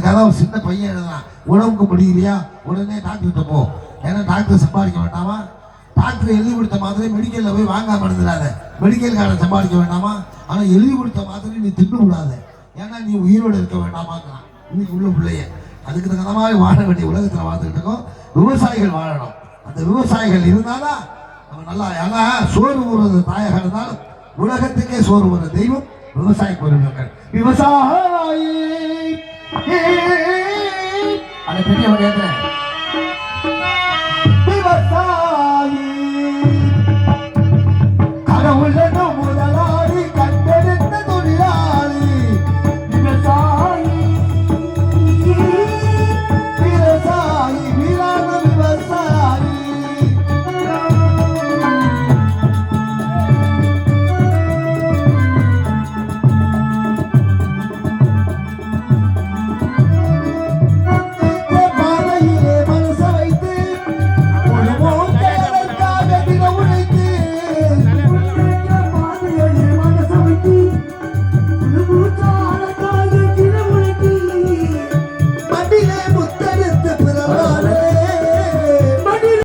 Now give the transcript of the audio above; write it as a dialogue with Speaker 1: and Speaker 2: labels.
Speaker 1: அதுக்காக ஒரு சின்ன பையன் எழுதுறான், உடம்புக்கு முடியலையா உடனே டாக்டர்கிட்ட போ. ஏன்னா டாக்டர் சம்பாதிக்க வேண்டாமா? டாக்டர் எழுதி கொடுத்த மாதிரி மெடிக்கலில் போய் வாங்காம இருந்துடாத. மெடிக்கல்காரன் சம்பாதிக்க வேண்டாமா? ஆனால் எழுதி கொடுத்த மாதிரி நீ தின்னு கூடாது. ஏன்னா நீ உயிரோடு இருக்க வேண்டாமாங்கிறான் இன்னைக்கு உள்ள பிள்ளைய. அதுக்கு தகுந்தமாக வாழ வேண்டிய உலகத்தில் வாழ்ந்துட்டு இருக்கோம். விவசாயிகள் வாழணும். அந்த விவசாயிகள் இருந்தாலும் நம்ம நல்லா. ஏன்னா சோறு ஊறுறது தாயகம் இருந்தாலும் உலகத்துக்கே சோறு ஊற தெய்வம் விவசாய பொருட்கள். விவசாயி அதை பெரிய